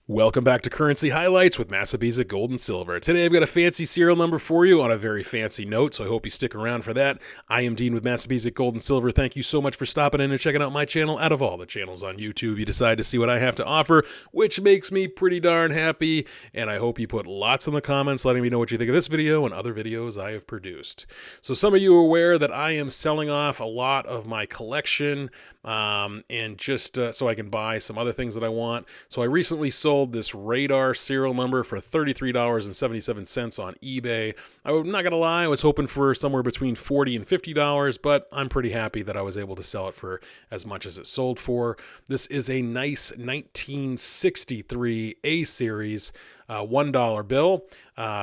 Welcome back to Currency Highlights with Massabesic Gold and Silver. Today I've got a fancy serial number for you on a very fancy note, so I hope you stick around for that. I am Dean with Massabesic Gold and Silver. Thank you so much for stopping in and checking out my channel. Out of all the channels on YouTube, you decide to see what I have to offer, which makes me pretty darn happy, and I hope you put lots in the comments letting me know what you think of this video and other videos I have produced. So some of you are aware that I am selling off a lot of my collection, and just so I can buy some other things that I want. So I recently sold this radar serial number for $33.77 on eBay. I'm not gonna lie, I was hoping for somewhere between $40 and $50, but I'm pretty happy that I was able to sell it for as much as it sold for. This is a nice 1963 A series $1 bill.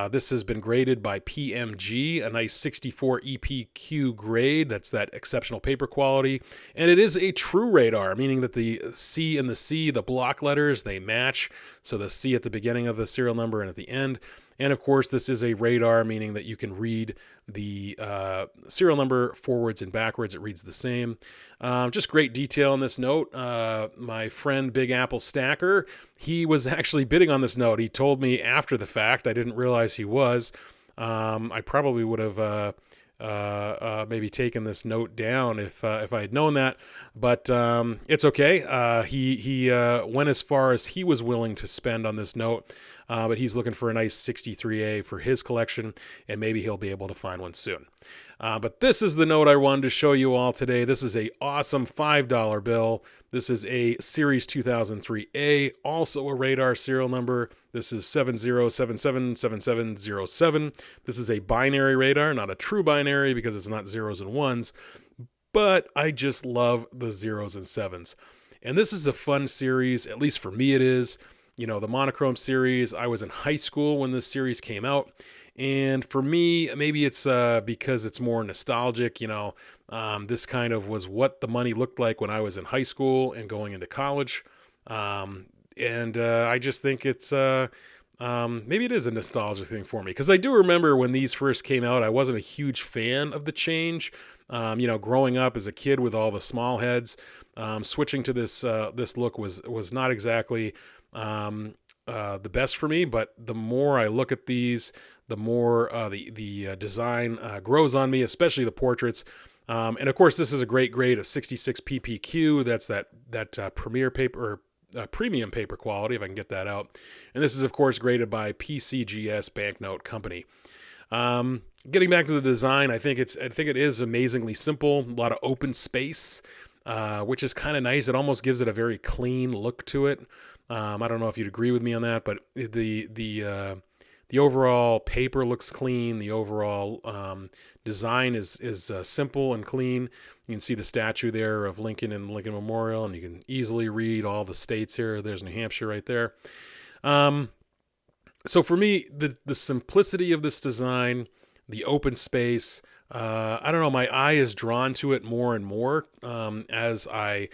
This has been graded by PMG, a nice 64 EPQ grade. That's that exceptional paper quality. And it is a true radar, meaning that the C and the C, the block letters, they match. So the C at the beginning of the serial number and at the end. And of course, this is a radar, meaning that you can read the serial number forwards and backwards. It reads the same. Just great detail on this note. My friend Big Apple Stacker, he was actually bidding on this note. He told me after the fact. I didn't realize he was. I probably would have maybe taken this note down if I had known that, but it's okay. He went as far as he was willing to spend on this note, but he's looking for a nice 63A for his collection, and maybe he'll be able to find one soon. But this is the note I wanted to show you all today. This is a awesome $5 bill. This is a Series 2003A, also a radar serial number. This is 70777707. This is a binary radar, not a true binary because it's not zeros and ones, but I just love the zeros and sevens. And this is a fun series, at least for me it is. You know, the monochrome series, I was in high school when this series came out. And for me, maybe it's because it's more nostalgic, this kind of was what the money looked like when I was in high school and going into college. I just think it's, maybe it is a nostalgic thing for me. Because I do remember when these first came out, I wasn't a huge fan of the change. Growing up as a kid with all the small heads, switching to this look was not exactly the best for me. But the more I look at these, the more the design grows on me, especially the portraits. And of course, this is a great grade of 66 PPQ. That's that premier paper, or premium paper quality, if I can get that out. And this is, of course, graded by PCGS Banknote Company. Getting back to the design, I think it is amazingly simple. A lot of open space, which is kind of nice. It almost gives it a very clean look to it. I don't know if you'd agree with me on that, but the overall paper looks clean. The overall design is simple and clean. You can see the statue there of Lincoln and Lincoln Memorial, and you can easily read all the states here. There's New Hampshire right there. So for me, the simplicity of this design, the open space, I don't know, my eye is drawn to it more and more as I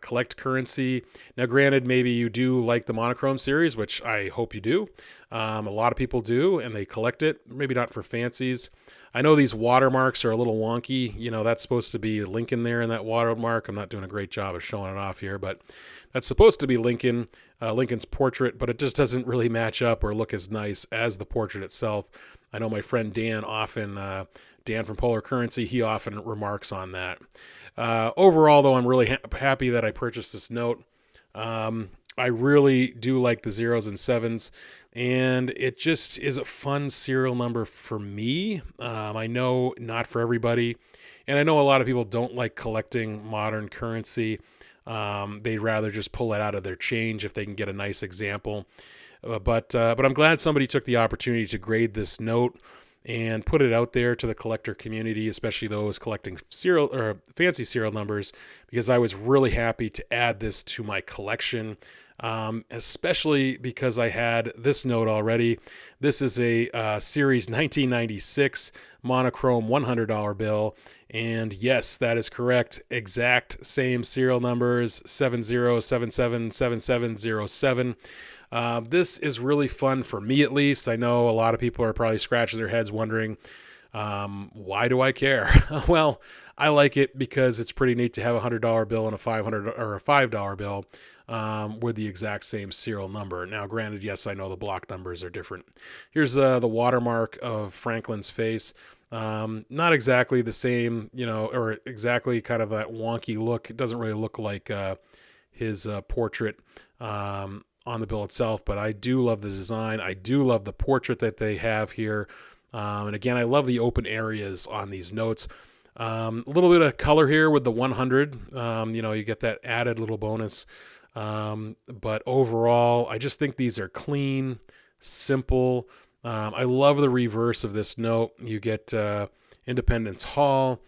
collect currency. Now, granted, maybe you do like the monochrome series, which I hope you do. A lot of people do, and they collect it, maybe not for fancies. I know these watermarks are a little wonky. That's supposed to be Lincoln there in that watermark. I'm not doing a great job of showing it off here, but that's supposed to be Lincoln's portrait, but it just doesn't really match up or look as nice as the portrait itself. I know my friend Dan from Polar Currency, he often remarks on that. Overall, though, I'm really happy that I purchased this note. I really do like the zeros and sevens, and it just is a fun serial number for me. I know not for everybody, and I know a lot of people don't like collecting modern currency. They'd rather just pull it out of their change if they can get a nice example. But I'm glad somebody took the opportunity to grade this note and put it out there to the collector community, especially those collecting serial or fancy serial numbers, because I was really happy to add this to my collection, especially because I had this note already. This is a Series 1996 monochrome $100 bill, and yes, that is correct. Exact same serial numbers, 70777707. This is really fun for me, at least. I know a lot of people are probably scratching their heads wondering, Why do I care? Well, I like it because it's pretty neat to have a $100 bill and a 500 or a $5 bill with the exact same serial number. Now, granted, yes, I know the block numbers are different. Here's the watermark of Franklin's face. Not exactly the same, or exactly kind of that wonky look. It doesn't really look like his portrait on the bill itself, but I do love the design. I do love the portrait that they have here. And again, I love the open areas on these notes. A little bit of color here with the 100. You get that added little bonus. But overall, I just think these are clean, simple. I love the reverse of this note. You get Independence Hall.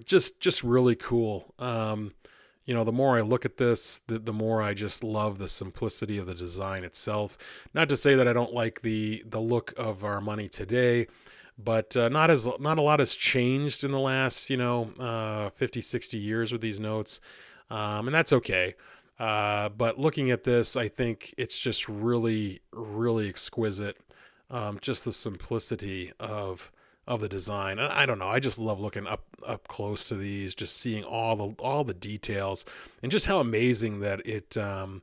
Just really cool. The more I look at this, the more I just love the simplicity of the design itself. Not to say that I don't like the look of our money today, but not a lot has changed in the last 50, 60 years with these notes, and that's okay. But looking at this, I think it's just really, really exquisite. Just the simplicity of the design. I don't know. I just love looking up close to these, just seeing all the details, and just how amazing that the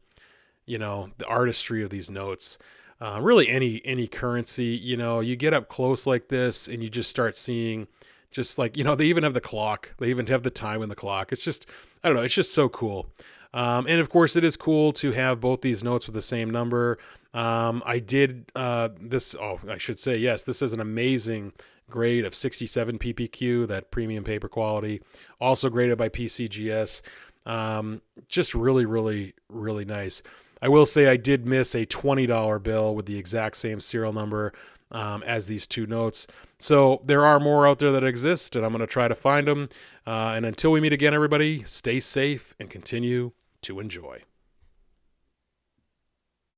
artistry of these notes. Really, any currency, you get up close like this, and you just start seeing, just like they even have the clock. They even have the time in the clock. It's just, I don't know. It's just so cool. And of course, it is cool to have both these notes with the same number. I did this. Oh, I should say, yes, this is an amazing grade of 67 ppq, that premium paper quality, also graded by PCGS. Just really, really, really nice. I will say I did miss a $20 bill with the exact same serial number as these two notes. So there are more out there that exist, and I'm going to try to find them. And until we meet again, everybody, stay safe and continue to enjoy.